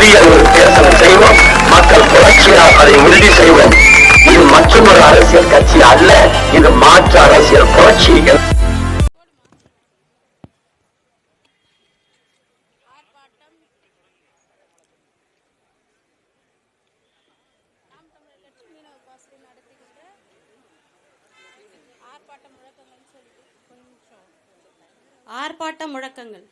புதிய ஒரு தேர்தல் செய்வோம். மக்கள் புரட்சியால் அதை உறுதி செய்வோம். இது மற்றொரு அரசியல் கட்சி அல்ல, இது மாற்று அரசியல் புரட்சி. ஆர்ப்பாட்டம் முழக்கங்கள்.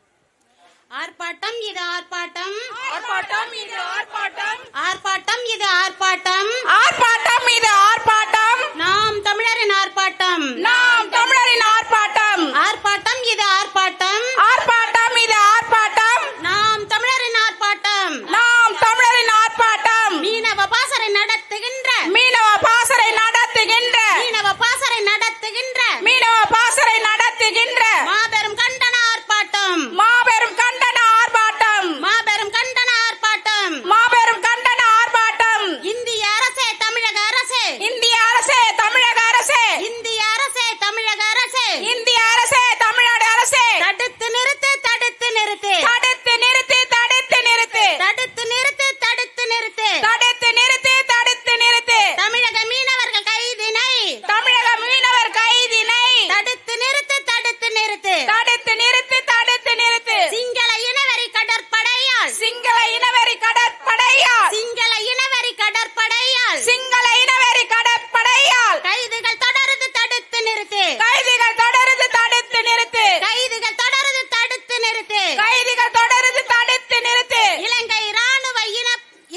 ஆர்ப்பாட்டம் இது ஆர்ப்பாட்டம், ஆர்ப்பாட்டம் இது ஆர்ப்பாட்டம், ஆர்ப்பாட்டம் இது ஆர்ப்பாட்டம், ஆர்ப்பாட்டம் இது ஆர்ப்பாட்டம், நாம் தமிழரின் ஆர்ப்பாட்டம், நாம் தமிழரின் ஆர்ப்பாட்டம், ஆர்ப்பாட்டம் இது ஆர்ப்பாட்டம், ஆர்ப்பாட்டம் இது ஆர்ப்பாட்டம், நாம் தமிழரின் ஆர்ப்பாட்டம், நாம் தமிழரின் ஆர்ப்பாட்டம், மீனவ பாசறை நடத்துகின்ற, மீனவ பாசறை நடத்துகின்ற, மீனவ பாசறை நடத்துகின்ற, மீனவ பாசறை நடத்துகின்ற மாபெரும் கண்டன ஆர்ப்பாட்டம், மாபெரும் கண்டன ஆர்ப்பாட்டம், மாபெரும் கண்டன ஆர்ப்பாட்டம், மாபெரும் கண்டன ஆர்ப்பாட்டம். இந்திய அரசே தமிழக அரசே, இந்திய அரசே தமிழக அரசே, இந்திய அரசே தமிழக அரசே, இந்திய அரசே தமிழ்நாடு அரசே, தடுத்து நிறுத்து, தடுத்து நிறுத்து, தடுத்து நிறுத்து, தடுத்து நிறுத்து, தடுத்து நிறுத்து, தடுத்து நிறுத்து, தடுத்து நிறுத்து, தடுத்து நிறுத்து, தமிழக மீனவர்கள் கைதினை தமிழக மீனவர் கைதினை தடுத்து நிறுத்து, தடுத்து நிறுத்து, தடுத்து நிறுத்து, தடுத்து நிறுத்து, சிங்கள இனவெறி கடற்படையால், சிங்கள இனவெறி கடற்படையால், சிங்கள இனவெறி கடற்படையால், சிங்கள இனவெறி கடற்படையால் கைதுகள் தொடருது, தடுத்து நிறுத்து, கைதிகள் தொடருது, தடுத்து நிறுத்து, கைதுகள் தொடருது, தடுத்து நிறுத்து, கைதிகள் தொடருது, தடுத்து நிறுத்து, இலங்கை ராணுவ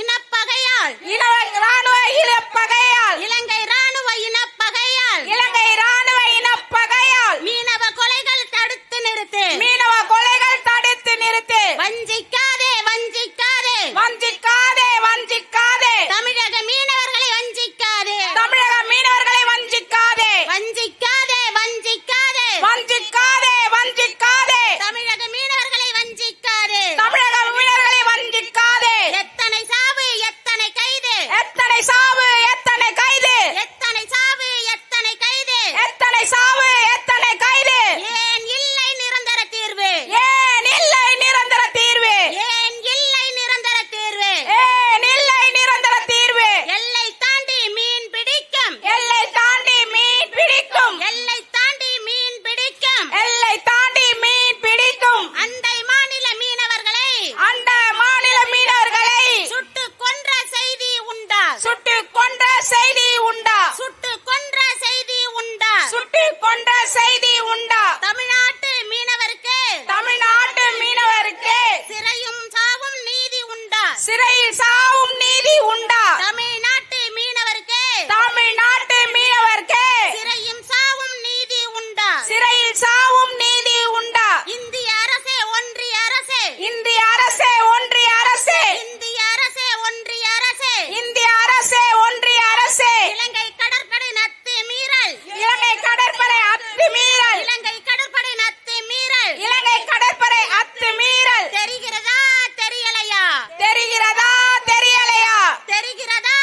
இனப்பகையால், ராணுவ இனப்பகையால், இலங்கை ராணுவ இனப்பகையால், இலங்கை ராணுவ இனப்பகையால் மீனவ கொலைகள் தடுத்து நிறுத்து, மீனவ கொலைகள் தடுத்து நிறுத்து, வஞ்சிக்காதே, வஞ்சிக்காதே, வஞ்சிக்காதே, வஞ்சிக்காதே, தமிழக மீனவர்களை வஞ்சிக்காதே, தமிழக மீனவர்களை வஞ்சிக்காதே, வஞ்சிக்காதே, வஞ்சிக்காதே, வஞ்சிக்காதே, வஞ்சிக்காதே, தமிழக மீனவர்களை வஞ்சிக்காதே, தமிழக மீனவர்களை வஞ்சிக்காதே. எத்தனை சாவு, எத்தனை கைது, எத்தனை சாவு, எத்தனை கைது, எத்தனை சாவு, எத்தனை கைது, எத்தனை சாவு, எத்தனை கைது, ஏன் இல்லை நிரந்தர தீர்வு, ஏன் இல்லை நிரந்தர தீர்வு, ஏன் இல்லை நிரந்தர தீர்வு, ஏன் இல்லை நிரந்தர தீர்வு, எல்லை தாண்டி மீன் பிடிக்கும், எல்லை தாண்டி மீன் பிடிக்கும், எல்லை தாண்டி மீன் பிடிக்கும், எல்லை தாண்டி மீன் பிடிக்கும், அண்டை மாநில மீனவர்களை அந்த மாநில மீனவர்களை சுட்டுக் கொன்ற செய்தி உண்டா, சுட்டுக் கொன்ற செய்தி உண்டா, சுட்டுக் கொன்ற செய்தி உண்டா, சுட்டுக் கொன்ற செய்தி உண்டா, தமிழ்நாட்டு மீனவருக்கு தமிழ்நாட்டு மீனவருக்கு சிறையும் சாவும் நீதி உண்டா, சிறையில் சாவும் நீதி உண்டா, தமிழ்நாட்டு மீனவருக்கு தமிழ்நாட்டு மீனவருக்கு சிறையும் சாவும் நீதி உண்டா, சிறையில் சாவும் நீதி உண்டா, இந்திய அரசே, ஒன்றிய அரசே, இந்திய அரசே, ஒன்றிய அரசே, இந்திய அரசே, ஒன்றிய அரசே, இந்திய அரசே, ஒன்றிய அரசே, இலங்கை கடற்படை அத்துமீறல், இலங்கை கடற்படை அத்துமீறல், இலங்கை கடற்படை அத்துமீறல், இலங்கை கடற்படை அத்துமீறல் தெரிகிறதா, தெரியலையா, தெரிகிறதா, தெரியலையா, தெரிகிறதா,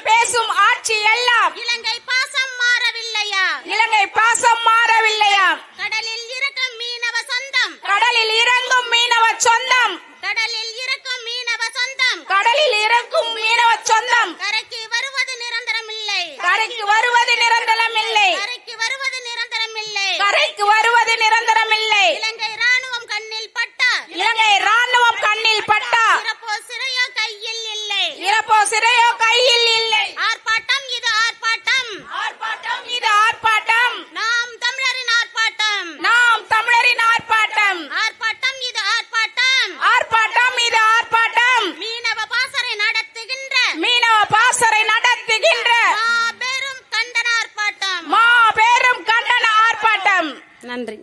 பேசும் ஆட்சி எல்லாம் இலங்கை பாசம் மாறவில்லையா? இலங்கை பாசம் மாறவில்லையா? கடலில் இருக்கும் மீனவ சொந்தம், கடலில் இறங்கும் மீனவ சொந்தம், கடலில் இருக்கும் மீனவ சொந்தம், கடலில் இறங்கும் மீனவ சொந்தம் கரைக்கு வருவது நிரந்தரமில்லை, கரைக்கு வருவது நிரந்தரமில்லை, கரைக்கு வருவது நிரந்தரமில்லை. கரைக்கு வருவது நிரந்தரமில்லை. இலங்கை ராணுவம் கண்ணில் பட்டா, இலங்கை ராணுவம் கண்ணில் பட்டா இறப்போ சிறையோ கையில் இல்லை. இறப்போ சிறையோ கையில் இல்லை. ஆர்ப்பாட்டம் இது ஆர்ப்பாட்டம், ஆர்ப்பாட்டம் இது ஆர்ப்பாட்டம், நாம் தமிழரின் ஆர்ப்பாட்டம், நாம் தமிழரின் ஆர்ப்பாட்டம், ஆர்ப்பாட்டம் இது ஆர்ப்பாட்டம். ஆர்ப்பாட்டம் இது ஆர்ப்பாட்டம். மீனவ பாசறை நடத்துகின்ற மீனவ பாசறை நடத்துகின்ற மாபெரும் கண்டன ஆர்ப்பாட்டம். மாபெரும் கண்டன ஆர்ப்பாட்டம். நன்றி.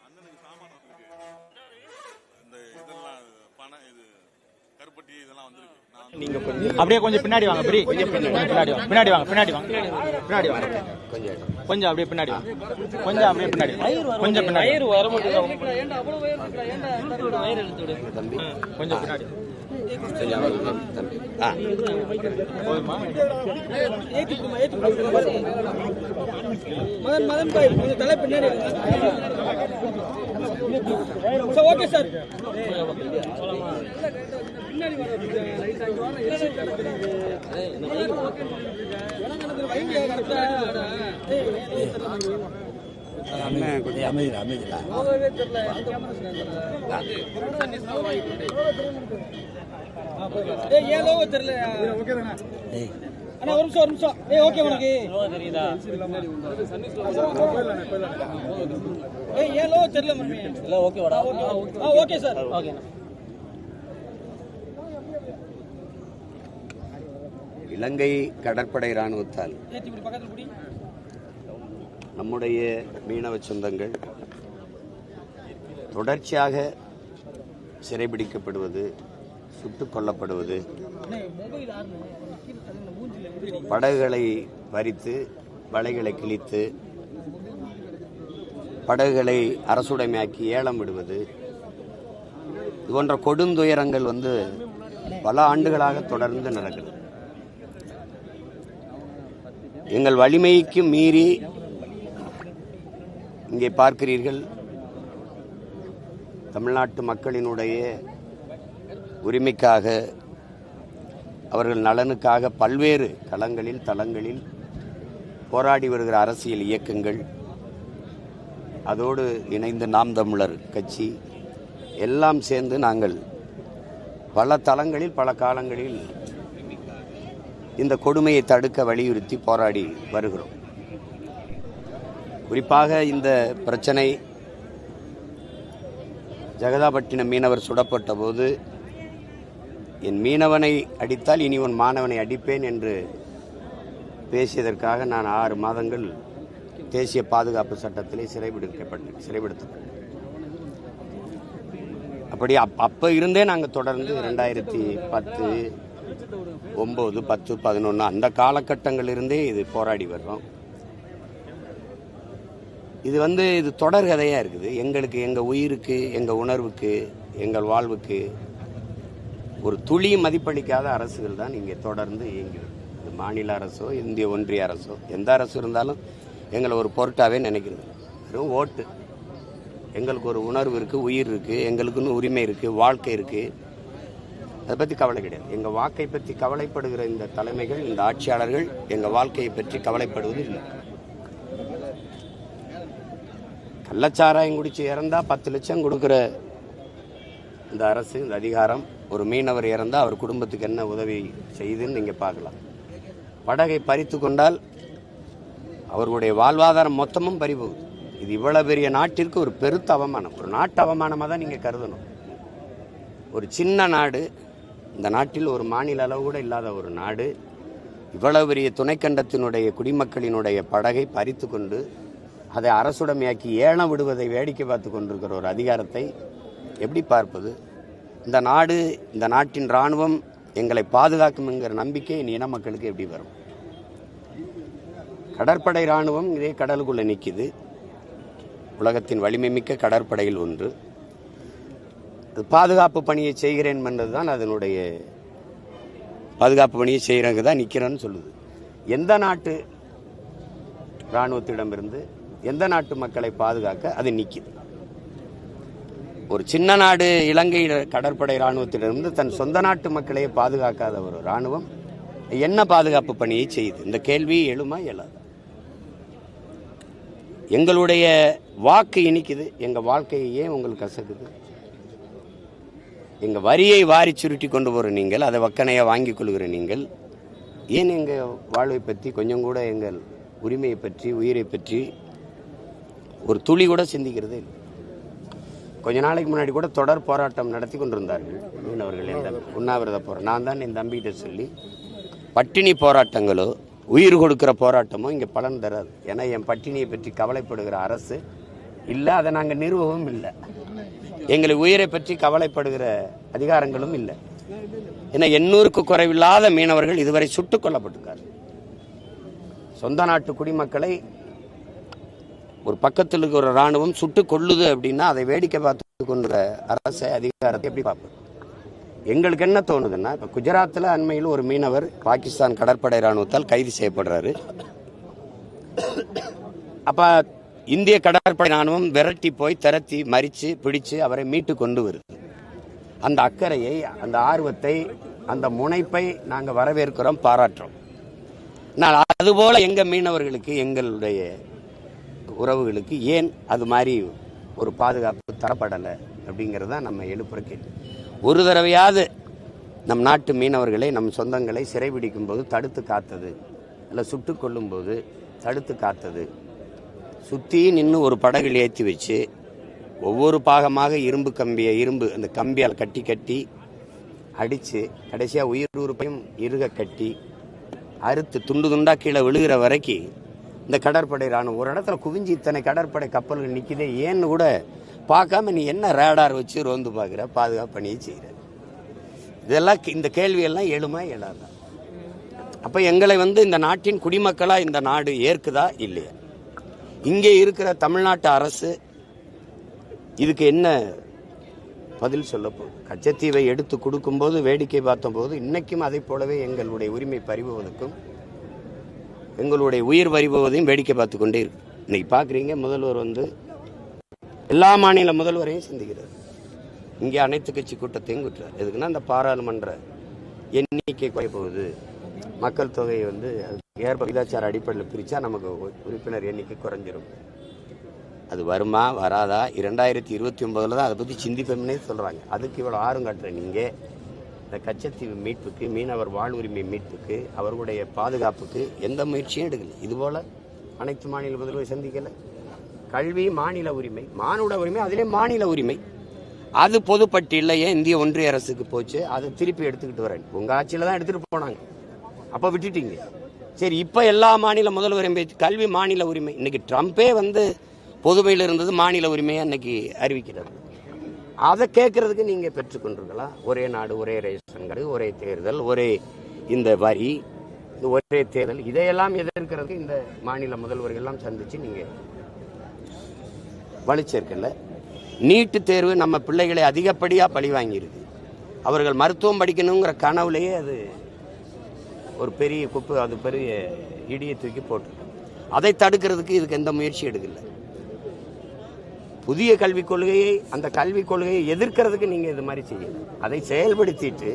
அண்ணனுக்கு சாமான இந்த இதெல்லாம் பணம் இது கருப்பட்டி இதெல்லாம் வந்திருக்கு. நீங்க அப்படியே கொஞ்சம் பின்னாடி வாங்க. பின்னாடி வாங்க, பின்னாடி வாங்க, பின்னாடி வாங்க, பின்னாடி வாங்க. கொஞ்சம் அப்படியே பின்னாடி வாங்க. கொஞ்சம் அப்படியே பின்னாடி, கொஞ்சம் பின்னாடி வர மாட்டேங்குது. கொஞ்சம் பின்னாடி மதன் பாய் கொஞ்சம் தலை பின்னாடி ஓகே சார். ஏன் லோகோ தெரியல அண்ணா, ஒரு நிமிஷம் ஒரு நிமிஷம். ஓகே உனக்கு ஏன் லோகோ தெரியல மம்மி? ஓகேவாடா? Okay sir. ஓகே. இலங்கை கடற்படை இராணுவத்தால் நம்முடைய மீனவ சொந்தங்கள் தொடர்ச்சியாக சிறைபிடிக்கப்படுவது, சுட்டுக் கொல்லப்படுவது, படகுகளை பறித்து வலைகளை கிழித்து படகுகளை அரசுடைமையாக்கி ஏலம் விடுவது, இது போன்ற கொடுந்துயரங்கள் பல ஆண்டுகளாக தொடர்ந்து நடக்கிறது. எங்கள் வலிமைக்கு மீறி இங்கே பார்க்கிறீர்கள், தமிழ்நாட்டு மக்களினுடைய உரிமைக்காக, அவர்கள் நலனுக்காக பல்வேறு களங்களில் தளங்களில் போராடி வருகிற அரசியல் இயக்கங்கள், அதோடு இணைந்து நாம் தமிழர் கட்சி எல்லாம் சேர்ந்து நாங்கள் பல தளங்களில் பல காலங்களில் இந்த கொடுமையை தடுக்க வலியுறுத்தி போராடி வருகிறோம். குறிப்பாக இந்த பிரச்சனை ஜெகதாப்பட்டினம் மீனவர் சுடப்பட்ட போது, என் மீனவனை அடித்தால் இனி உன் மாணவனை அடிப்பேன் என்று பேசியதற்காக நான் 6 மாதங்கள் தேசிய பாதுகாப்பு சட்டத்திலே சிறைப்படுத்தப்பட்டேன். அப்படி அப்ப இருந்தே நாங்கள் தொடர்ந்து 2010, 9, 10, 11 அந்த காலகட்டங்களிலிருந்தே இது போராடி வர்றோம். இது இது தொடர் கதையா இருக்குது. எங்களுக்கு, எங்க உயிருக்கு, எங்க உணர்வுக்கு, எங்கள் வாழ்வுக்கு ஒரு துளி மதிப்பளிக்காத அரசுகள் தான் இங்கே தொடர்ந்து இயங்குகிறது. இது மாநில அரசோ இந்திய ஒன்றிய அரசோ எந்த அரசு இருந்தாலும் எங்களை ஒரு பொருட்டாவே நினைக்கிறது. வெறும் ஓட்டு. எங்களுக்கு ஒரு உணர்வு இருக்கு, உயிர் இருக்கு, எங்களுக்குன்னு உரிமை இருக்கு, வாழ்க்கை இருக்கு. அதை பற்றி கவலை கிடையாது. எங்கள் வாக்கை பற்றி கவலைப்படுகிற இந்த தலைமைகள், இந்த ஆட்சியாளர்கள் எங்கள் வாழ்க்கையை பற்றி கவலைப்படுவது இல்லை. கள்ளச்சாராயம் குடிச்சு இறந்தா 10 லட்சம் கொடுக்குற இந்த அரசு, இந்த அதிகாரம், ஒரு மீனவர் இறந்தா அவர் குடும்பத்துக்கு என்ன உதவி செய்துன்னு நீங்க பார்க்கலாம். படகை பறித்து கொண்டால் அவர்களுடைய வாழ்வாதாரம் மொத்தமும் பறிபோகுது. இது இவ்வளவு பெரிய நாட்டிற்கு ஒரு பெருத்த அவமானம், ஒரு நாட்டு அவமானமாக தான் நீங்க கருதணும். ஒரு சின்ன நாடு, இந்த நாட்டில் ஒரு மாநில அளவு கூட இல்லாத ஒரு நாடு, இவ்வளவு பெரிய துணைக்கண்டத்தினுடைய குடிமக்களினுடைய படகை பறித்து கொண்டு அதை அரசுடைமையாக்கி ஏலம் விடுவதை வேடிக்கை பார்த்து கொண்டிருக்கிற ஒரு அதிகாரத்தை எப்படி பார்ப்பது? இந்த நாடு, இந்த நாட்டின் இராணுவம் எங்களை பாதுகாக்கும் என்கிற நம்பிக்கை என் இன மக்களுக்கு எப்படி வரும்? கடற்படை இராணுவம் இதே கடலுக்குள்ள நிற்கிது. உலகத்தின் வலிமை மிக்க கடற்படையில் ஒன்று. பாதுகாப்பு பணியை செய்கிறேன் என்பதுதான் அதனுடைய பாதுகாப்பு பணியை செய்கிறவங்க தான் நிற்கிறேன்னு சொல்லுது. எந்த நாட்டு இராணுவத்திடமிருந்து எந்த நாட்டு மக்களை பாதுகாக்க அது நிற்கிது? ஒரு சின்ன நாடு இலங்கை கடற்படை இராணுவத்திலிருந்து தன் சொந்த நாட்டு மக்களையே பாதுகாக்காத ஒரு இராணுவம் என்ன பாதுகாப்பு பணியை செய்யுது? இந்த கேள்வி எழுமா எழாது. எங்களுடைய வாக்கு இனிக்குது, எங்க வாழ்க்கையை ஏன் உங்களுக்கு கசக்குது? எங்க வரியை வாரி சுருட்டி கொண்டு போற நீங்கள், அதை வக்கனையா வாங்கி கொள்கிற நீங்கள், ஏன் எங்க வாழ்வை பற்றி கொஞ்சம் கூட எங்கள் உரிமையை பற்றி, உயிரை பற்றி ஒரு துளி கூட சிந்திக்கிறதே இல்லை. கொஞ்ச நாளைக்கு முன்னாடி கூட தொடர் போராட்டம் நடத்தி கொண்டிருந்தார்கள் மீனவர்கள். உண்ணாவிரத போராட்டம் நான் தான் என் தம்பிகிட்ட சொல்லி, பட்டினி போராட்டங்களோ உயிர் கொடுக்கிற போராட்டமோ இங்கே பலன் தராது. ஏன்னா என் பட்டினியை பற்றி கவலைப்படுகிற அரசு இல்லை, அதை நாங்கள் நிறுவவும் இல்லை. எங்களை உயிரை பற்றி கவலைப்படுகிற அதிகாரங்களும் இல்லை. ஏன்னா 800க்கு குறைவில்லாத மீனவர்கள் இதுவரை சுட்டுக் கொல்லப்பட்டிருக்காரு. சொந்த நாட்டு குடிமக்களை ஒரு பக்கத்தில் இருக்கிற ஒரு இராணுவம் சுட்டுக் கொள்ளுது அப்படின்னா அதை வேடிக்கை பார்த்து கொண்ட அரசை, அதிகாரத்தை எப்படி பார்ப்பது? எங்களுக்கு என்ன தோணுதுன்னா, இப்போ குஜராத்தில் அண்மையில் ஒரு மீனவர் பாகிஸ்தான் கடற்படை இராணுவத்தால் கைது செய்யப்படுறாரு. அப்ப இந்திய கடற்படை இராணுவம் விரட்டி போய் திரட்டி மறிச்சு பிடிச்சு அவரை மீட்டு கொண்டு வருது. அந்த அக்கறையை, அந்த ஆர்வத்தை, அந்த முனைப்பை நாங்கள் வரவேற்கிறோம், பாராட்டுறோம். அதுபோல எங்க மீனவர்களுக்கு, எங்களுடைய உறவுகளுக்கு ஏன் அது மாதிரி ஒரு பாதுகாப்பு தரப்படலை அப்படிங்கிறது தான் நம்ம எழுப்புற கேள்வி. ஒரு தடவையாவது நம் நாட்டு மீனவர்களை, நம் சொந்தங்களை சிறைபிடிக்கும் போது தடுத்து காத்தது, இல்லை சுட்டுக் கொள்ளும் போது தடுத்து காத்தது, சுற்றி நின்று ஒரு படகில் ஏற்றி வச்சு ஒவ்வொரு பாகமாக இரும்பு அந்த கம்பியால் கட்டி கட்டி அடித்து கடைசியாக உயிர் உறுப்பையும் இறுக கட்டி அறுத்து துண்டு துண்டா கீழே விழுகிற வரைக்கும் இந்த கடற்படை இராணுவம் ஒரு இடத்துல குவிஞ்சு இத்தனை கடற்படை கப்பல்கள் நிற்கிதே ஏன்னு கூட பார்க்காம நீ என்ன ரேடார் வச்சு ரோந்து பார்க்குற, பாதுகாப்பு பணியை செய்கிற? இதெல்லாம் இந்த கேள்வியெல்லாம் எழுமா எழாதா? அப்போ எங்களை இந்த நாட்டின் குடிமக்களாக இந்த நாடு ஏற்குதா இல்லையா? இங்கே இருக்கிற தமிழ்நாட்டு அரசு இதுக்கு என்ன பதில் சொல்ல போகுது? கச்சத்தீவை எடுத்து கொடுக்கும்போது வேடிக்கை பார்த்தபோது இன்னைக்கும் அதை போலவே எங்களுடைய உரிமை பறிபோவதற்கும் எங்களுடைய உயிர் பறிபோவதையும் வேடிக்கை பார்த்து கொண்டே இருக்கு. இன்னைக்கு பார்க்குறீங்க, முதல்வர் எல்லா மாநில முதல்வரையும் சந்திக்கிறார். இங்கே அனைத்து கட்சி கூட்டத்தையும் கூட்டுறார். எதுக்குன்னா அந்த பாராளுமன்ற எண்ணிக்கை குறைய போகுது, மக்கள் தொகையை ஏற்ப விகிதாச்சார அடிப்படையில் பிரித்தா நமக்கு உறுப்பினர் எண்ணிக்கை குறைஞ்சிரும். அது வருமா வராதா 2029 தான் அதை பற்றி சிந்திப்போம்னே சொல்கிறாங்க. அதுக்கு இவ்வளோ ஆர்வம் காட்டுற நீங்கள் இந்த கச்சத்தீவு மீட்புக்கு, மீனவர் வாழ்வுரிமை மீட்புக்கு, அவர்களுடைய பாதுகாப்புக்கு எந்த முயற்சியும் எடுக்கல. இதுபோல் அனைத்து மாநில முதல்வர் சந்திக்கலை. கல்வி மாநில உரிமை, மானுட உரிமை, அதிலே மாநில உரிமை, அது பொதுப்பட்டியலில் ஏன் இந்திய ஒன்றிய அரசுக்கு போச்சு? அதை திருப்பி எடுத்துக்கிட்டு வரேன். உங்கள் ஆட்சியில் தான் எடுத்துகிட்டு போனாங்க, அப்போ விட்டுட்டீங்க. சரி, இப்போ எல்லா மாநில முதல்வரையும் பேச்சு கல்வி மாநில உரிமை. இன்னைக்கு ட்ரம்பே பொதுமையில் இருந்தது மாநில உரிமையை அன்னைக்கு அறிவிக்கிறது. அதை கேட்கறதுக்கு நீங்கள் பெற்றுக்கொண்டிருக்கலாம். ஒரே நாடு, ஒரே ரேஷன் கார்டு, ஒரே தேர்தல், ஒரே இந்த வரி, ஒரே தேர்தல், இதையெல்லாம் எதிர்க்கிறதுக்கு இந்த மாநில முதல்வர்கள் எல்லாம் சந்திச்சு நீங்கள் வலிச்சிருக்கல. நீட்டு தேர்வு நம்ம பிள்ளைகளை அதிகப்படியாக பழி வாங்கியிருக்கு. அவர்கள் மருத்துவம் படிக்கணுங்கிற கனவுலேயே அது ஒரு பெரிய குப்பு, அது பெரிய இடியை தூக்கி போட்டிருக்கு. அதை தடுக்கிறதுக்கு இதுக்கு எந்த முயற்சி எடுக்கல. புதிய கல்விக் கொள்கையை, அந்த கல்விக் கொள்கையை எதிர்க்கிறதுக்கு நீங்கள் இது மாதிரி செய்யணும். அதை செயல்படுத்திட்டு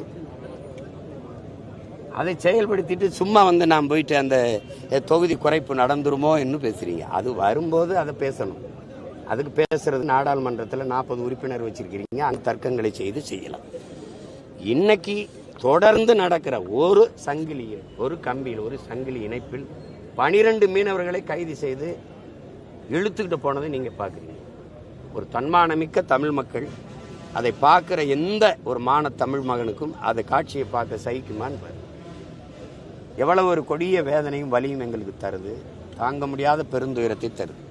அதை செயல்படுத்திட்டு சும்மா நான் போயிட்டு அந்த தொகுதி குறைப்பு நடந்துருமோ என்று பேசுறீங்க. அது வரும்போது அதை பேசணும். அதுக்கு பேசுறது நாடாளுமன்றத்தில் 40 உறுப்பினர் வச்சிருக்கிறீங்க, அந்த தர்க்கங்களை செய்யலாம். இன்னைக்கு தொடர்ந்து நடக்கிற ஒரு சங்கிலியில், ஒரு கம்பியில், ஒரு சங்கிலி இணைப்பில் 12 மீனவர்களை கைது செய்து இழுத்துக்கிட்டு போனதை நீங்க பாக்குறீங்க. ஒரு தன்மானமிக்க தமிழ் மக்கள் அதை பார்க்கிற எந்த ஒரு மான தமிழ் மகனுக்கும் அதை காட்சியை பார்க்க சகிக்குமான்னு பாரு. எவ்வளவு ஒரு கொடிய வேதனையும் வலியும் எங்களுக்கு தருது, தாங்க முடியாத பெருந்துயரத்தை தருது.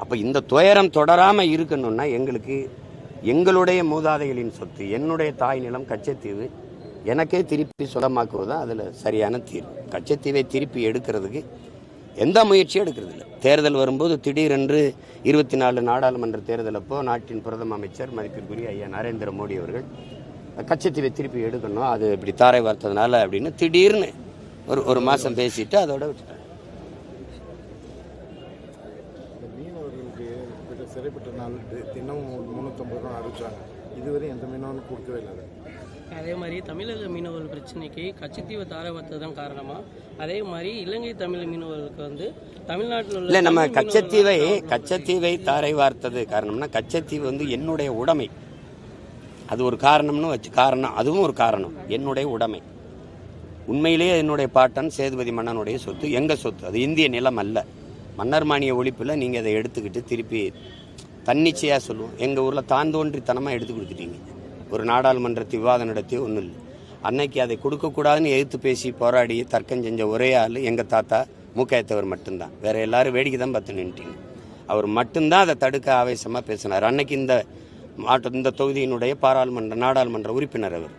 அப்ப இந்த துயரம் தொடராம இருக்கணும்னா எங்களுக்கு எங்களுடைய மூதாதைகளின் சொத்து, என்னுடைய தாய் நிலம் கச்சத்தீவு எனக்கே திருப்பி சொந்தமாக்குவது அதுல சரியான தீர்வு. கச்சத்தீவை திருப்பி எடுக்கிறதுக்கு எந்த முயற்சியும் எடுக்கிறது இல்லை. தேர்தல் வரும்போது திடீரென்று 24 நாடாளுமன்ற தேர்தல் அப்போ நாட்டின் பிரதம அமைச்சர் மதிப்பிற்குரிய ஐயா நரேந்திர மோடி அவர்கள் கச்சத்தீவை திருப்பி எடுக்கணும், அது இப்படி தாரை வார்த்ததுனால அப்படின்னு திடீர்னு ஒரு மாசம் பேசிட்டு அதோட விட்டுட்டாங்க. மீனவர்களுக்கு சிறைப்பட்ட நாள் தினம் 350 ரூபா அறிவிச்சாங்க. இதுவரை எந்த மீனவனும் கொடுக்கவே இல்லை. அதே மாதிரி தமிழக மீனவர்கள் பிரச்சனைக்கு கச்சத்தீவை தாரை வார்த்தது தான் காரணமா? அதே மாதிரி இலங்கை தமிழ் மீனவர்களுக்கு தமிழ்நாட்டில் உள்ள இல்லை, நம்ம கச்சத்தீவை தாரை வார்த்தது காரணம்னா கச்சத்தீவு என்னுடைய உடைமை, அது ஒரு காரணம்னு வச்சு அதுவும் ஒரு காரணம். என்னுடைய உடைமை உண்மையிலேயே என்னுடைய பாட்டன் சேதுபதி மன்னனுடைய சொத்து, எங்க சொத்து, அது இந்திய நிலம் அல்ல. மன்னர் மானிய ஒழிப்புல நீங்க அதை எடுத்துக்கிட்டு திருப்பி தன்னிச்சையா சொல்லுவோம். எங்க ஊர்ல தாந்தோன்றித்தனமா எடுத்து கொடுத்துட்டீங்க. ஒரு நாடாளுமன்றத்தை விவாதம் நடத்தி ஒன்றும் இல்லை. அன்னைக்கு அதை கொடுக்கக்கூடாதுன்னு எதிர்த்து பேசி போராடி தர்க்கம் செஞ்ச ஒரே ஆள் எங்கள் தாத்தா மூக்காயத்தவர் மட்டும்தான். வேற எல்லாரும் வேடிக்கை தான் பார்த்து நின்றுட்டீங்க. அவர் மட்டும்தான் அதை தடுக்க ஆவேசமாக பேசினார். அன்னைக்கு இந்த தொகுதியினுடைய நாடாளுமன்ற உறுப்பினர் அவர்.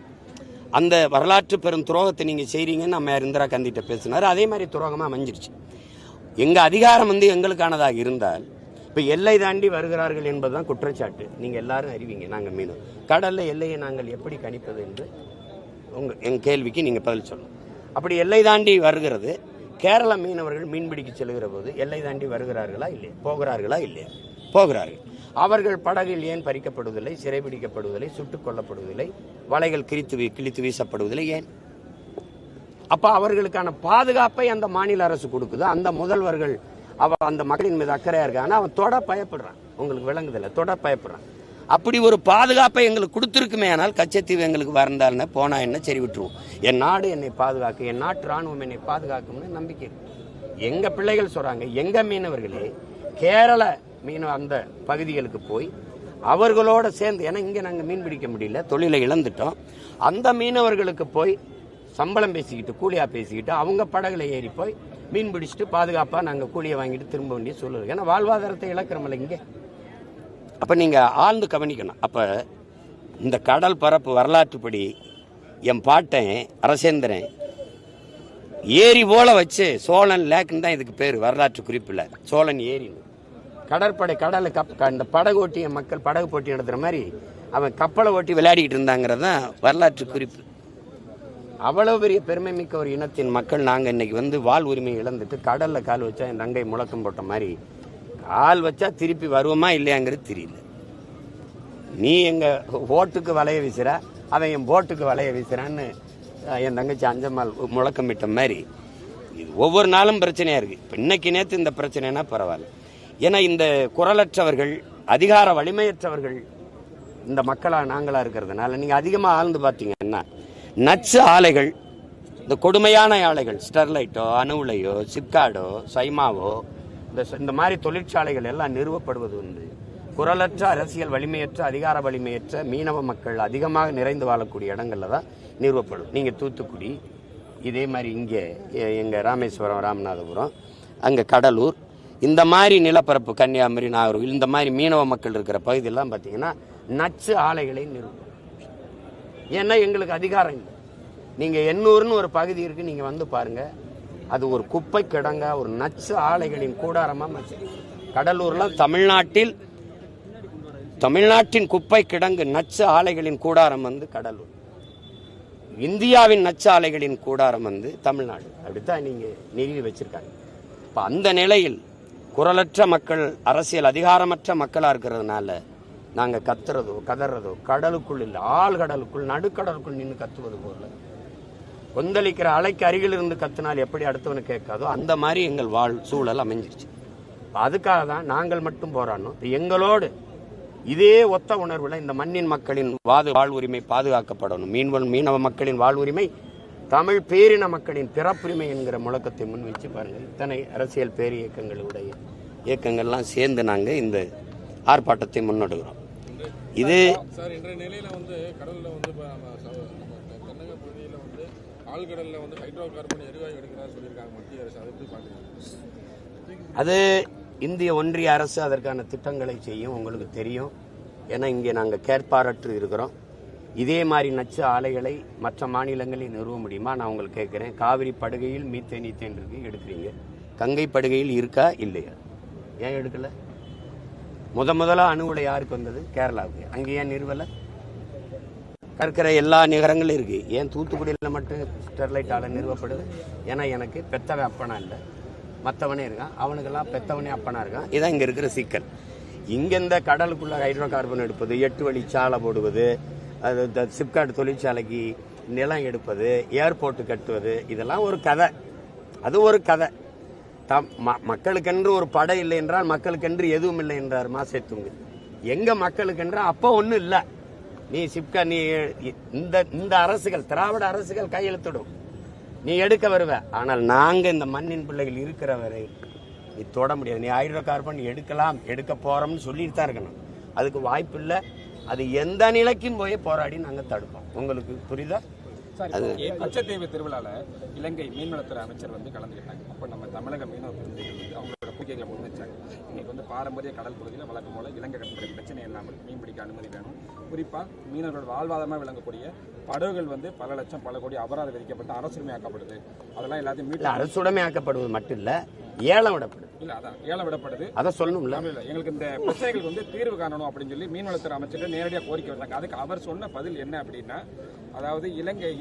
அந்த வரலாற்று பெரும் துரோகத்தை நீங்கள் செய்கிறீங்கன்னு நம்ம இந்திரா காந்திகிட்ட பேசினார். அதே மாதிரி துரோகமாக அமைஞ்சிருச்சு. எங்கள் அதிகாரம் எங்களுக்கானதாக இருந்தால் இப்போ எல்லை தாண்டி வருகிறார்கள் என்பதுதான் குற்றச்சாட்டு. நீங்கள் எல்லாரும் அறிவீங்க. நாங்கள் மீனவர் கடலில் எல்லையை நாங்கள் எப்படி கணிப்பது என்று எங்கள் கேள்விக்கு நீங்கள் பதில் சொல்லணும். அப்படி எல்லை தாண்டி வருகிறது கேரள மீனவர்கள் மீன்பிடிக்க செல்கிற போது எல்லை தாண்டி வருகிறார்களா இல்லையா, போகிறார்களா இல்லையா? போகிறார்கள். அவர்கள் படகில் ஏன் பறிக்கப்படுவதில்லை, சிறைபிடிக்கப்படுவதில்லை, சுட்டுக் கொல்லப்படுவதில்லை, வலைகள் கிழித்து வீசப்படுவதில்லை? ஏன்? அப்ப அவர்களுக்கான பாதுகாப்பை அந்த மாநில அரசு கொடுக்குது. அந்த முதல்வர்கள் அந்த மக்களின் மீது அக்கறையா இருக்காங்கன்னா அவன் தொட பயப்படுறான். உங்களுக்கு விளங்குதில்லை, தொட பயப்படுறான். அப்படி ஒரு பாதுகாப்பை எங்களுக்கு கொடுத்துருக்குமே. ஆனால் கச்சத்தீவு எங்களுக்கு வந்தாருன்னு போனா என்ன, சரி விட்டுருவோம். என் நாடு என்னை பாதுகாக்கும், என் நாட்டு ராணுவம் என்னை பாதுகாக்கும்னு நம்பிக்கை இருக்கு. எங்க பிள்ளைகள் சொல்றாங்க, எங்க மீனவர்களே கேரள மீனவ அந்த பகுதிகளுக்கு போய் அவர்களோட சேர்ந்து, ஏன்னா இங்க நாங்க மீன் பிடிக்க முடியல, தொழிலை இழந்துட்டோம். அந்த மீனவர்களுக்கு போய் சம்பளம் பேசிக்கிட்டு, கூலியா பேசிக்கிட்டு, அவங்க படகுல ஏறி போய் மீன் பிடிச்சிட்டு பாதுகாப்பா நாங்க கூலியை வாங்கிட்டு திரும்ப வேண்டிய சூழல். ஏன்னா வாழ்வாதாரத்தை இழக்கிறோம்ல இங்க. அப்ப நீங்க ஆழ்ந்து கவனிக்கணும். அப்ப இந்த கடல் பரப்பு வரலாற்றுப்படி என் பாட்டன் அரசேந்திரன் ஏரி போல வச்சு, சோழன் லேக்குன்னு தான் இதுக்கு பேரு வரலாற்று குறிப்பில், சோழன் ஏரின்னு. கடற்படை கடலுக்கு இந்த படகு ஓட்டிய மக்கள் படகு போட்டி நடத்துற மாதிரி அவன் கப்பலை ஓட்டி விளையாடிக்கிட்டு இருந்தாங்கிறது தான் வரலாற்று குறிப்பு. அவ்வளவு பெரிய பெருமை மிக்க ஒரு இனத்தின் மக்கள் நாங்க இன்னைக்கு வாழ் உரிமையை இழந்துட்டு கடல்ல கால் வச்சா என் தங்கை முழக்கம் போட்ட மாதிரி கால் வச்சா திருப்பி வருவோமா இல்லையாங்கிறது தெரியல. நீ எங்க ஓட்டுக்கு வலைய வீசுற, அவன் என் போட்டுக்கு வலைய வீசுறான்னு என் தங்கச்சி அஞ்சம்மாள் முழக்கம் விட்ட மாதிரி இது ஒவ்வொரு நாளும் பிரச்சனையா இருக்கு. இப்ப இன்னைக்கு நேற்று இந்த பிரச்சனைனா பரவாயில்ல. ஏன்னா இந்த குரலற்றவர்கள், அதிகார வலிமையற்றவர்கள் இந்த மக்களா நாங்களா இருக்கிறதுனால நீங்க அதிகமா ஆழ்ந்து பார்த்தீங்கன்னா நச்சு ஆலைகள், இந்த கொடுமையான ஆலைகள், ஸ்டெர்லைட்டோ, அணுலையோ, சிப்காடோ, சைமாவோ, இந்த மாதிரி தொழிற்சாலைகள் எல்லாம் நிறுவப்படுவது உண்டு. குரலற்ற, அரசியல் வலிமையற்ற, அதிகார வலிமையற்ற மீனவ மக்கள் அதிகமாக நிறைந்து வாழக்கூடிய இடங்கள்ல தான் நிறுவப்படும். நீங்க தூத்துக்குடி, இதே மாதிரி இங்கே எங்க ராமேஸ்வரம், ராமநாதபுரம், அங்க கடலூர், இந்த மாதிரி நிலப்பரப்பு, கன்னியாகுமரி, நாகர்கோவில், இந்த மாதிரி மீனவ மக்கள் இருக்கிற பகுதியெல்லாம் பார்த்தீங்கன்னா நச்சு ஆலைகளை நிறுவனம். ஏன்னா எங்களுக்கு அதிகாரம் இல்லை. நீங்க எண்ணூர்னு ஒரு பகுதி இருக்கு, நீங்க வந்து பாருங்க, அது ஒரு குப்பை கிடங்கா, ஒரு நச்சு ஆலைகளின் கூடாரமா. கடலூர்ல தமிழ்நாட்டின் குப்பை கிடங்கு, நச்சு ஆலைகளின் கூடாரம் கடலூர். இந்தியாவின் நச்சு ஆலைகளின் கூடாரம் தமிழ்நாடு. அப்படித்தான் நீங்க நிறுவி வச்சிருக்காங்க. இப்ப அந்த நிலையில் குரலற்ற மக்கள், அரசியல் அதிகாரமற்ற மக்களா இருக்கிறதுனால நாங்க கத்துறதோ கதறதோ கடலுக்குள் இல்லை, ஆழ்கடலுக்குள், நடுக்கடலுக்குள் நின்று கத்துவது போல கொந்தளிக்கிற அலைக்கு அருகில் இருந்து கத்தினால் எப்படி அடுத்தவனு கேட்காதோ அந்த மாதிரி எங்கள் சூழல் அமைஞ்சிருச்சு. அதுக்காக தான் நாங்கள் மட்டும் போராடணும். எங்களோடு இதே ஒத்த உணர்வுல இந்த மண்ணின் மக்களின் வாழ்வுரிமை பாதுகாக்கப்படணும். மீனவ மக்களின் வாழ்வுரிமை, தமிழ் பேரின மக்களின் பிறப்புரிமை என்கிற முழக்கத்தை முன்வச்சு பாருங்க, இத்தனை அரசியல் பேர் இயக்கங்கள்லாம் சேர்ந்து நாங்கள் இந்த ஆர்ப்பாட்டத்தை முன்னெடுக்கிறோம். இது சார் இன்றைய நிலையில வந்து கடல்ல வந்து தென்னக பகுதியில் வந்து ஆழ்கடல்ல வந்து ஹைட்ரோ கார்பன் எரிவாயு எடுக்கிறதா சொல்லியிருக்காங்க மத்திய அரசு. அதை எப்படி பாக்குறீங்க? அது இந்திய ஒன்றிய அரசு அதற்கான திட்டங்களை செய்யும், உங்களுக்கு தெரியும். ஏன்னா இங்கே நாங்கள் கேட்பாரற்று இருக்கிறோம். இதே மாதிரி நச்சு ஆலைகளை மற்ற மாநிலங்களில் நிறுவ முடியுமா நான் உங்களுக்கு கேட்குறேன். காவிரி படுகையில் மீத்தேன் இருக்கு, எடுக்கிறீங்க. கங்கை படுகையில் இருக்கா இல்லையா? ஏன் எடுக்கல? முதல்ல அணு உலை யாருக்கு வந்தது? கேரளாவுக்கு. அங்கே ஏன் நிறுவலை? இருக்கிற எல்லா நகரங்களும் இருக்கு. ஏன் தூத்துக்குடியில் மட்டும் ஸ்டெர்லைட் ஆலை நிறுவப்படுது? ஏன்னா எனக்கு பெத்தவன் அப்பனா இல்லை, மற்றவனே இருக்கான், அவனுக்கெல்லாம் பெத்தவனே அப்பனா இருக்கான். இதான் இங்கே இருக்கிற சிக்கல். இங்கே இந்த கடலுக்குள்ள ஹைட்ரோ கார்பன் எடுப்பது, 8 வழி சாலை போடுவது, அது சிப்காட் தொழிற்சாலைக்கு நிலம் எடுப்பது, ஏர்போர்ட் கட்டுவது, இதெல்லாம் ஒரு கதை. அது ஒரு கதை. மக்களுக்கென்று ஒரு படை இல்லை என்றால் மக்களுக்கென்று எதுவும் இல்லை என்றார் மாசேத்துங்க. எங்க மக்களுக்கென்று அப்போ ஒன்றும் இல்லை. நீ சிப்கா நீ இந்த அரசுகள், திராவிட அரசுகள் கையெழுத்திடும், நீ எடுக்க வருவ. ஆனால் நாங்க இந்த மண்ணின் பிள்ளைகள் இருக்கிற வரை நீ தொட முடியாது. நீ ஹைட்ரோ கார்பன் எடுக்கலாம், எடுக்க போறோம்னு சொல்லிட்டு தான் இருக்கணும். அதுக்கு வாய்ப்பு இல்லை. அது எந்த நிலைக்கும் போய் போராடி நாங்கள் தடுப்போம். உங்களுக்கு புரியுதா? அது பச்சைத்தீவு திருவிழால இலங்கை மீன்வளத்துறை அமைச்சர் வந்து கலந்துக்கிட்டாங்க. அப்போ நம்ம தமிழக மீனவ பிரதிநிதிகள் வந்து அவங்களோட கோரிக்கைகளை முன்வச்சாங்க. இன்னைக்கு வந்து பாரம்பரிய கடல் பகுதியில் வழக்கம் போல இலங்கை கடற்படை பிரச்சனை இல்லாமல் மீன்பிடிக்க அனுமதி வேணும். குறிப்பாக மீனவர்கள் வாழ்வாதாரமாக விளங்கக்கூடிய படகுகள் வந்து பல லட்சம் பல கோடி அபராதம் விதிக்கப்பட்டு அரசுடைமையாக்கப்படுது. அதெல்லாம் எல்லாத்தையும் மீட்டு அரசுடைமையாக்கப்படுவது மட்டும் இல்ல, ஏலம் விடப்படுது. இல்ல அதான் ஏலம் விடப்படுது. அதை சொல்லணும்ல. எங்களுக்கு இந்த பிரச்சனைகள் வந்து தீர்வு காணணும் அப்படின்னு சொல்லி மீன்வளத்துறை அமைச்சர் நேரடியாக கோரிக்கை வந்தாங்க. அதுக்கு அவர் சொன்ன பதில் என்ன அப்படின்னா, அதாவது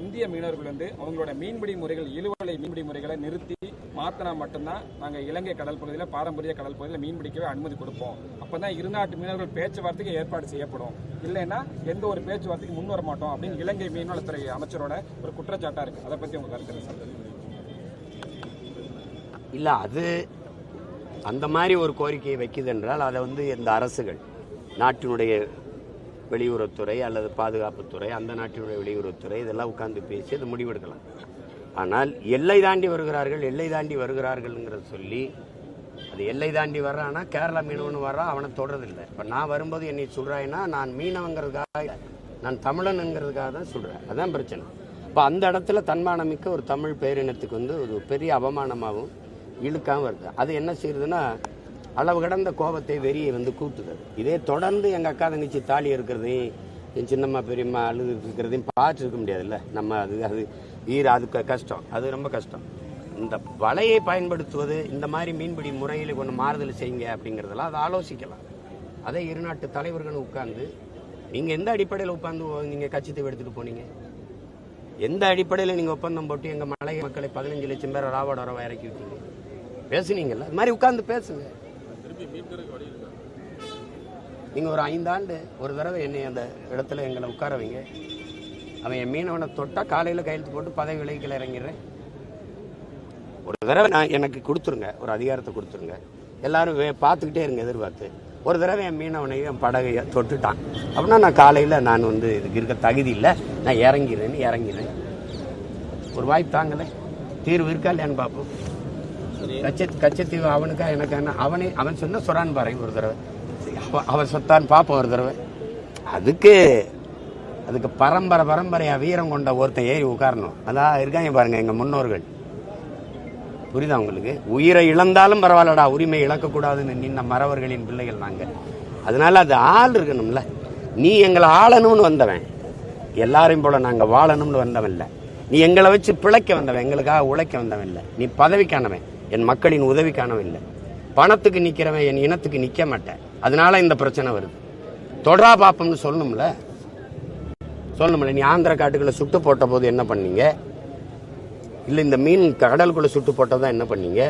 இந்திய மீனவர்கள் வந்து அவங்களோட மீன்பிடி முறைகள், இழுவலை மீன்பிடி முறைகளை நிறுத்தி மாத்தினா மட்டும்தான் நாங்கள் இலங்கை கடல் பகுதியில், பாரம்பரிய கடல் பகுதியில் மீன்பிடிக்கவே அனுமதி கொடுப்போம். அப்பதான் இருநாட்டு மீனவர்கள் பேச்சுவார்த்தைக்கு ஏற்பாடு செய்யப்படும். இல்லைன்னா எந்த ஒரு பேச்சுவார்த்தைக்கு முன் வர மாட்டோம் அப்படின்னு இலங்கை மீன்வளத்துறை அமைச்சரோட ஒரு குற்றச்சாட்டா இருக்கு. அதை பத்தி உங்க கருத்து இல்ல? அது அந்த மாதிரி ஒரு கோரிக்கையை வைக்குது என்றால் அதை வந்து இந்த அரசுகள், நாட்டினுடைய வெளியுறவுத்துறை அல்லது பாதுகாப்புத்துறை, அந்த நாட்டினுடைய வெளியுறவுத்துறை இதெல்லாம் உட்கார்ந்து பேசி அது முடிவெடுக்கலாம். ஆனால் எல்லை தாண்டி வருகிறார்கள்ங்கிறத சொல்லி, அது எல்லை தாண்டி வர்றான்னா கேரளா மீனவன் வர்றான், அவனை தொடறதில்லை. இப்போ நான் வரும்போது என்னை சொல்றாங்கன்னா நான் மீனவங்கிறதுக்காக, நான் தமிழனுங்கிறதுக்காக தான் சொல்றேன். அதான் பிரச்சனை. இப்போ அந்த இடத்துல தன்மானமிக்க ஒரு தமிழ் பேரினத்துக்கு வந்து ஒரு பெரிய அவமானமாகவும் இழுக்காமல் வருது. அது என்ன செய்யுதுன்னா, அளவு கடந்த கோபத்தை வெறியை வந்து கூட்டுது. இதே தொடர்ந்து எங்கள் அக்கா தங்கச்சி தாலி இருக்கிறதையும், என் சின்னம்மா பெரியம்மா அழுது இருக்கிறதையும் பார்த்து இருக்க முடியாதுல்ல நம்ம. அது அதுக்கு கஷ்டம், அது ரொம்ப கஷ்டம். இந்த வலையை பயன்படுத்துவது, இந்த மாதிரி மீன்பிடி முறையில் கொஞ்சம் மாறுதல் செய்யுங்க அப்படிங்கிறதெல்லாம் அதை ஆலோசிக்கலாம். அதை இருநாட்டு தலைவர்கள் உட்கார்ந்து, நீங்கள் எந்த அடிப்படையில் உட்கார்ந்து நீங்கள் கட்சித்தீவு எடுத்துகிட்டு போனீங்க? எந்த அடிப்படையில் நீங்கள் ஒப்பந்தம் போட்டு எங்கள் மலை மக்களை 15 லட்சம் பேரை ராவோட ரவா இறக்கி விட்டீங்க? பேசுனீங்கல்ல, அது மாதிரி உட்கார்ந்து பேசுங்க. நீங்க ஒரு 5 ஆண்டு ஒரு தடவை என்னை அந்த இடத்துல எங்களை உட்கார வைங்க. அவன் என் மீனவனை தொட்டா காலையில் கையெழுத்து போட்டு பதவி விலைக்கில் இறங்கிடுறேன். ஒரு தடவை நான் எனக்கு கொடுத்துருங்க, ஒரு அதிகாரத்தை கொடுத்துருங்க. எல்லாரும் பார்த்துக்கிட்டே இருங்க, எதிர்பார்த்து. ஒரு தடவை என் மீனவனையும் என் படகையை தொட்டுட்டான் அப்படின்னா நான் காலையில் நான் வந்து இதுக்கு இருக்க தகுதி இல்லை, நான் இறங்கிறேன். ஒரு வாய்ப்பு தாங்கலை, தீர்வு இருக்கா இல்லையான்னு பார்ப்போம். கச்சத்தீவு அவனுக்கா எனக்கு என்ன? அவன் சொன்ன சொரான் பாருங்க ஒரு தடவை, அவன் சொத்தான் பார்ப்போம் ஒரு தடவை. அதுக்கு பரம்பரையா வீரம் கொண்ட ஒருத்தன் ஏறி உட்காரணும். அதான் இருக்காங்க பாருங்க எங்க முன்னோர்கள். புரியுதா உங்களுக்கு? உயிரை இழந்தாலும் பரவாயில்லடா, உரிமை இழக்கக்கூடாதுன்னு நின்ன மறவர்களின் பிள்ளைகள் நாங்க. அதனால அது ஆள் இருக்கணும்ல. நீ எங்களை ஆளணும்னு வந்தவன், எல்லாரையும் போல நாங்க வாழணும்னு வந்தவன் இல்லை. நீ எங்களை வச்சு பிழைக்க வந்தவன், எங்களுக்காக உழைக்க வந்தவன் இல்லை. நீ பதவிக்கானவன், என் மக்களின் உதவிக்கானவன் இல்லை. பணத்துக்கு நிக்கிறவன் என் இனத்துக்கு நிக்க மாட்டேன். அதனால இந்த பிரச்சனை வருது. தொடரா பாப்பம்னு சொல்லணும்ல. நீ ஆந்திர காட்டுக்குள்ள சுட்டு போட்ட போது என்ன பண்ணீங்க? இல்ல இந்த மீன் கடலுக்குள்ள சுட்டு போட்டதான் என்ன பண்ணீங்க?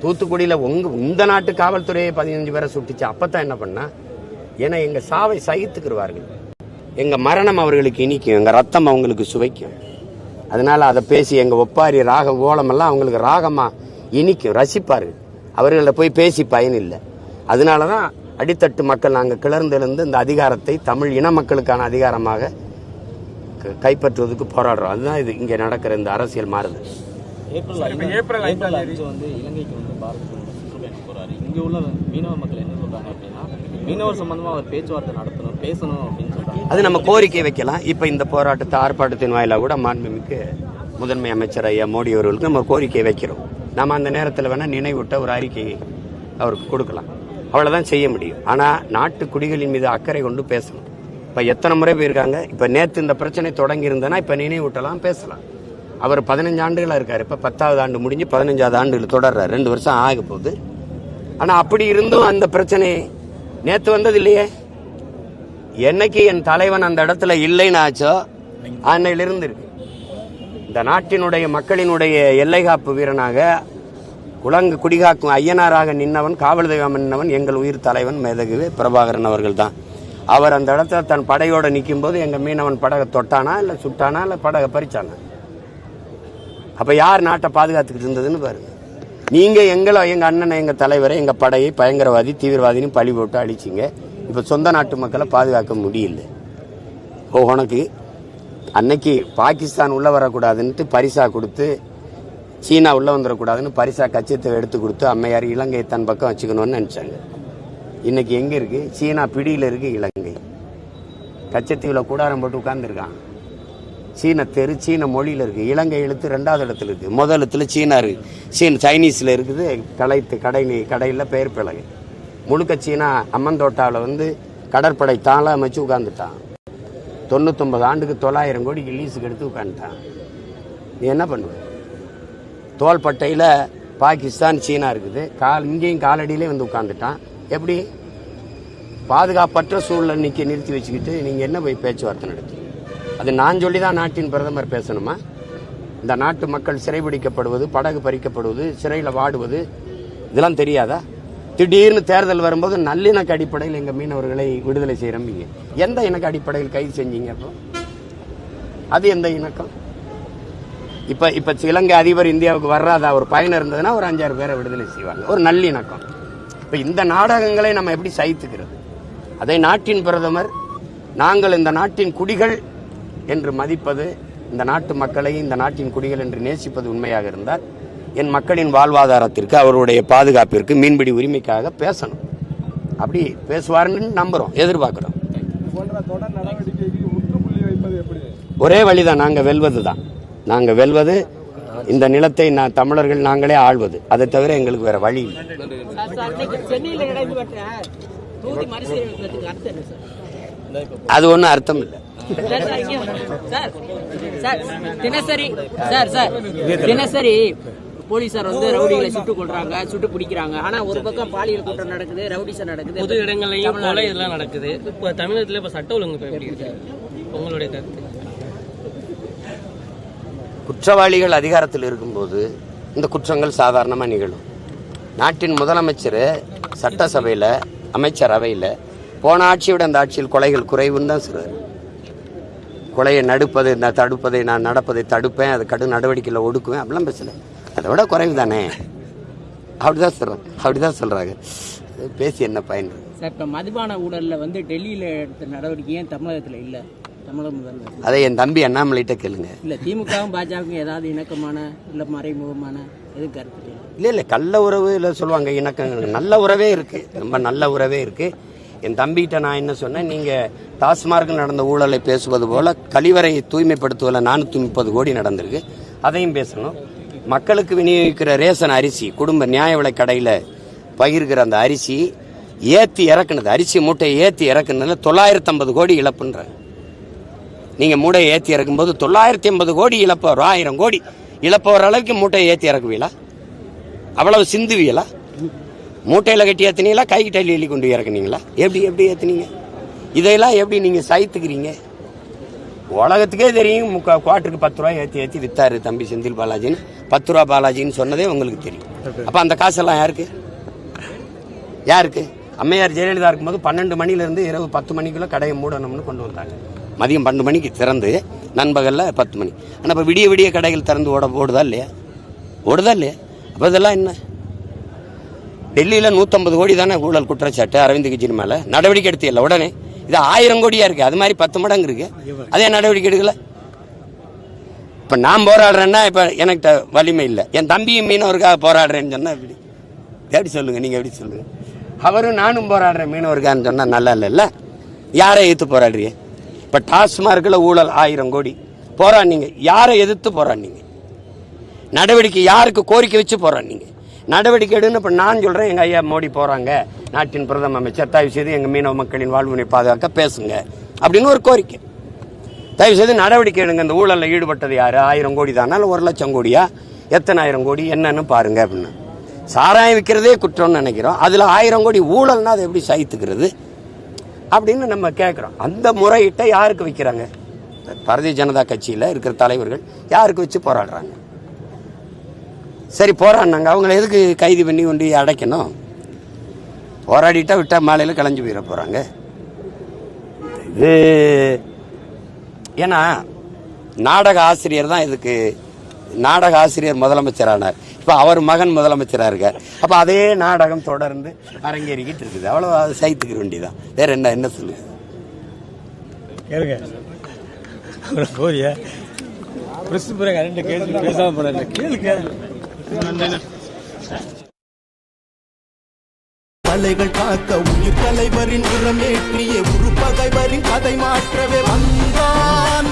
தூத்துக்குடியில இந்த நாட்டு காவல்துறையை 15 பேரை சுட்டுச்சு, அப்பதான் என்ன பண்ணா? ஏன்னா எங்க சாவை சகித்துக்குருவார்கள், எங்க மரணம் அவர்களுக்கு இனிக்கும், எங்க ரத்தம் அவங்களுக்கு சுவைக்கும். அதனால அதை பேசி எங்க ஒப்பாரி ராகம் ஓலமெல்லாம் அவங்களுக்கு ராகமா இனிக்கும், ரசிப்பாரு. அவர்கள போய் பேசி பயன் இல்லை. அதனாலதான் அடித்தட்டு மக்கள் நாங்கள் கிளர்ந்தெழுந்து இந்த அதிகாரத்தை தமிழ் இன மக்களுக்கான அதிகாரமாக கைப்பற்றுவதற்கு போராடுறோம். அதுதான் இது இங்க நடக்கிற இந்த அரசியல் மாறுது. ஏப்ரல் 5 வந்து இலங்கைக்கு வந்து பாரத சுற்றுப்பயணம் போறாரு. இங்க உள்ள மீனவ மக்கள் என்ன சொல்றாங்க அப்படின்னா, மீனவர் சம்பந்தமா அவர் பேச்சுவார்த்தை நடத்தணும், பேசணும் அப்படின்னு சொல்றாங்க. அது நம்ம கோரிக்கை வைக்கலாம். இப்ப இந்த போராட்டத்தை ஆர்ப்பாட்டத்தின் வாயிலாக கூட மாண்புமிகு முதன்மை அமைச்சர் ஐயா மோடி அவர்களுக்கு நம்ம கோரிக்கை வைக்கிறோம். நம்ம அந்த நேரத்தில் வேணா நினைவூட்ட ஒரு அறிக்கையை அவருக்கு கொடுக்கலாம். அவ்வளவுதான் செய்ய முடியும். ஆனா நாட்டு குடிகளின் மீது அக்கறை கொண்டு பேசணும். இப்ப எத்தனை முறை போயிருக்காங்க. இப்ப நேத்து இந்த பிரச்சனை தொடங்கி இருந்தனா இப்ப நினைவூட்டலாம், பேசலாம். அவர் 15 ஆண்டுகளா இருக்காரு. இப்ப 10வது ஆண்டு முடிஞ்சு 15வது ஆண்டுகள் தொடர்றாரு. 2 வருஷம் ஆக போகுது. ஆனா அப்படி இருந்தும் அந்த பிரச்சனை நேத்து வந்தது இல்லையே. என்னைக்கு என் தலைவன் அந்த இடத்துல இல்லைன்னு ஆச்சோ அன்னையிலிருந்து இருக்கு. இந்த நாட்டினுடைய மக்களினுடைய எல்லை காப்பு வீரனாக குலங்கு குடிகாக்கும் ஐயனாராக நின்னவன், காவல் தெய்வம் நின்னவன் எங்கள் உயிர் தலைவன் மேதகு பிரபாகரன் அவர்கள் தான். அவர் அந்த இடத்துல தன் படையோட நிற்கும் போது எங்க மீனவன் படகை தொட்டானா இல்ல சுட்டானா இல்ல படகை பறிச்சானா? அப்ப யார் நாட்டை பாதுகாத்துக்கிட்டு இருந்ததுன்னு பாருங்க. நீங்க எங்க அண்ணனை, எங்க தலைவரை, எங்க படையை பயங்கரவாதி தீவிரவாதின்னு பழி போட்டு அழிச்சிங்க. இப்ப சொந்த நாட்டு மக்களை பாதுகாக்க முடியல. உனக்கு அன்னைக்கு பாகிஸ்தான் உள்ள வரக்கூடாதுன்ட்டு பரிசா கொடுத்து, சீனா உள்ள வந்துடக்கூடாதுன்னு பரிசா கச்சத்தை எடுத்து கொடுத்து அம்மையார் இலங்கை தன் பக்கம் வச்சுக்கணும்னு நினைச்சாங்க. இன்னைக்கு எங்க இருக்கு? சீனா பிடியில இருக்கு இலங்கை. கச்சத்தீவுல கூடாரம் போட்டு உட்கார்ந்துருக்கான். சீன தெரு சீன மொழியில இருக்கு. இலங்கை எழுத்து 2வது இடத்துல இருக்கு. முதல் இடத்துல சீனா இருக்கு. சைனீஸ்ல இருக்குது. கடையில பெயர் பிழகு முழுக்க சீனா. அம்மந்தோட்டாவில் வந்து கடற்படை தாள அமைச்சு உட்கார்ந்துட்டான். 99 ஆண்டுக்கு 900 கோடிக்கு லீஸுக்கு எடுத்து உட்காந்துட்டான். நீ என்ன பண்ணுவ? தோள்பட்டையில பாகிஸ்தான் சீனா இருக்குது. இங்கேயும் காலடியிலே வந்து உட்காந்துட்டான். எப்படி பாதுகாப்பற்ற சூழலை நிறுத்தி வச்சுக்கிட்டு நீங்க என்ன போய் பேச்சுவார்த்தை நடத்தி? அது நான் சொல்லிதான் நாட்டின் பிரதமர் பேசணுமா? இந்த நாட்டு மக்கள் சிறைபிடிக்கப்படுவது, படகு பறிக்கப்படுவது, சிறையில வாடுவது, இதெல்லாம் தெரியாதா? திடீர்னு தேர்தல் வரும்போது நல்லிணக்க அடிப்படையில் எங்க மீனவர்களை விடுதலை செய்யறீங்க. எந்த இணக்க அடிப்படையில் கைது செஞ்சீங்க? அப்போ அது எந்த இணக்கம்? இப்ப இலங்கை அதிபர் இந்தியாவுக்கு வர்றாதா ஒரு பயணம் இருந்ததுன்னா ஒரு 5-6 பேரை விடுதலை செய்வாங்க. ஒரு நல்லிணக்கம். இப்ப இந்த நாடகங்களை நம்ம எப்படி சகித்துக்கிறது? அதை நாட்டின் பிரதமர் நாங்கள் இந்த நாட்டின் குடிகள் என்று மதிப்பது, இந்த நாட்டு மக்களை இந்த நாட்டின் குடிகள் என்று நேசிப்பது உண்மையாக இருந்தால் என் மக்களின் வாழ்வாதாரத்திற்கு, அவருடைய பாதுகாப்பிற்கு, மீன்பிடி உரிமைக்காக பேசணும். அப்படி பேசுவார்னு நம்புறோம், எதிர்பார்க்கிறோம். ஒரே வழிதான், நாங்க வெல்வதுதான். நாங்க வெல்வது இந்த நிலத்தை தமிழர்கள் நாங்களே ஆள்வது. அதை தவிர எங்களுக்கு வேற வழி இல்லை. அது ஒன்றும் அர்த்தம் இல்லை. தினசரி போலீசார் வந்து ரவுடிகளை சுட்டு கொள்றாங்க, சுட்டு பிடிக்கிறாங்க. ஆனா ஒரு பக்கம் பாலியல் குற்றம் நடக்குது, ரவுடிசம் நடக்குது, பொது இடங்களையும் கொலை இதெல்லாம் நடக்குது. இப்ப தமிழகத்துல இப்ப சட்ட ஒழுங்கு எப்படி இருக்கு? உங்களுடைய கருத்து? குற்றவாளிகள் அதிகாரத்தில் இருக்கும்போது இந்த குற்றங்கள் சாதாரணமா நிகழும். நாட்டின் முதலமைச்சர் சட்டசபையில, அமைச்சரவையில் போன ஆட்சியோட அந்த ஆட்சியில் கொலைகள் குறைவுன்னு தான் சொல்றாரு. கொலையை தடுப்பதை நான் நடப்பதை தடுப்பேன், அது கடும் நடவடிக்கையில் ஒடுக்குவேன் அப்படிலாம் பேசல. அதை விட குறைவு தானே, அப்படிதான் சொல்றாங்க. பேசி என்ன பயன்? சார், இப்ப மதுபான ஊழல்ல வந்து டெல்லியில எடுத்த நடவடிக்கை ஏன் தமிழகத்துல இல்ல? தமிழக முதல்வர் அதை என் தம்பி அண்ணாமலைகிட்ட கேளுங்க. இல்ல திமுகவும் பாஜகவும் ஏதாவது இணக்கமான இல்ல மறைமுகமான எது கருத்து? இல்ல கள்ள உறவு இல்ல சொல்லுவாங்க, இணக்கங்கள். நல்ல உறவே இருக்கு, ரொம்ப நல்ல உறவே இருக்கு. என் தம்பிகிட்ட நான் என்ன சொன்னேன், நீங்க டாஸ்மார்க் நடந்த ஊழலை பேசுவது போல கழிவறையை தூய்மைப்படுத்துவதில் 430 கோடி நடந்திருக்கு, அதையும் பேசணும். மக்களுக்கு விநியோகிக்கிற ரேஷன் அரிசி, குடும்ப நியாய விலை கடையில பகிர்கிற அந்த அரிசி ஏத்தி இறக்குனது, அரிசி மூட்டையை ஏத்தி இறக்குனதுல 950 கோடி இழப்புன்ற. நீங்க மூட்டையை ஏத்தி இறக்கும் போது 950 கோடி இழப்பு, 1000 கோடி இழப்பு வர அளவுக்கு மூட்டையை ஏத்தி இறக்குவீங்களா? அவ்வளவு சிந்துவீங்களா? மூட்டையில கட்டி ஏத்தினீங்களா, கைகிட்ட எழுதி கொண்டு இறக்குனீங்களா? எப்படி ஏத்தினீங்க? இதையெல்லாம் எப்படி நீங்க சகித்துக்கிறீங்க? உலகத்துக்கே தெரியும், குவார்ட்டருக்கு 10 ரூபாய் ஏத்தி வித்தாரு தம்பி செந்தில் பாலாஜின்னு. 10 ரூபா பாலாஜின்னு சொன்னதே உங்களுக்கு தெரியும். அப்ப அந்த காசெல்லாம் யாருக்கு? அம்மையார் ஜெயலலிதா இருக்கும்போது 12 மணில இருந்து இரவு 10 மணிக்குள்ள கடையை மூடணும்னு கொண்டு வந்தாங்க. மதியம் 12 மணிக்கு திறந்து நண்பகலில் 10 மணி. ஆனால் இப்போ விடிய விடிய கடைகள் திறந்து ஓடுதா இல்லையா? அப்போ இதெல்லாம் என்ன? டெல்லியில் 150 கோடி தானே ஊழல் குற்றச்சாட்டு அரவிந்த் கெஜ்ரிவால் மேலே. நடவடிக்கை எடுத்தில்ல உடனே. இது 1000 கோடியாக இருக்குது. அது மாதிரி 10 மடங்கு இருக்குது. அதே நடவடிக்கை எடுக்கல. இப்போ நான் போராடுறேன்னா இப்போ எனக்கு வலிமை இல்லை. என் தம்பியும் மீனவருக்காக போராடுறேன்னு சொன்னால் எப்படி சொல்லுங்கள்? நீங்கள் எப்படி சொல்லுங்கள்? அவரும் நானும் போராடுறேன் மீனவருக்கான்னு சொன்னால் நல்லா இல்லைல்ல? யாரை எதிர்த்து போராடுறீங்க? இப்போ டாஸ்மார்க்கில் ஊழல் 1000 கோடி போராடினீங்க. யாரை எதிர்த்து போராடினீங்க? நடவடிக்கை யாருக்கு கோரிக்கை வச்சு போராடினீங்க? நடவடிக்கை எடுன்னு இப்போ நான் சொல்கிறேன். எங்கள் ஐயா மோடி போகிறாங்க, நாட்டின் பிரதம அமைச்சர், தயவு செய்து எங்கள் மீனவ மக்களின் வாழ்வினை பாதுகாக்க பேசுங்க அப்படின்னு ஒரு கோரிக்கை. தயவு செய்து நடவடிக்கை எடுங்க. இந்த ஊழலில் ஈடுபட்டது யார்? 1000 கோடி தானா இல்லை 1,00,000 கோடியா? எத்தனை 1000 கோடி என்னன்னு பாருங்க அப்படின்னு. சாராயம் விற்கிறதே குற்றம்னு நினைக்கிறோம். அதில் 1000 கோடி ஊழல்னா அதை எப்படி சகித்துக்கிறது அப்படின்னு நம்ம கேட்குறோம். அந்த முறையிட்ட யாருக்கு வைக்கிறாங்க? பாரதிய ஜனதா கட்சியில் இருக்கிற தலைவர்கள் யாருக்கு வச்சு போராடுறாங்க? சரி போராடினாங்க, அவங்கள எதுக்கு கைது பண்ணி கொண்டு அடைக்கணும்? போராடிட்டா விட்டா மாலையில் கலைஞ்சு போயிட போகிறாங்க. இது ஏன்னா நாடக ஆசிரியர் தான் இதுக்கு. நாடக ஆசிரியர் முதலமைச்சரானார். இப்போ அவர் மகன் முதலமைச்சராக இருக்கார். அப்போ அதே நாடகம் தொடர்ந்து அரங்கேறிக்கிட்டு இருக்குது. அவ்வளோ அது சைத்துக்க வேண்டியதான். வேற என்ன சொல்லுங்க? மலைகள் காக்க உயிர் தலைவரின் உரமேற்றிய உருப்பகைவரின் கதை மாற்றவே வந்தான்.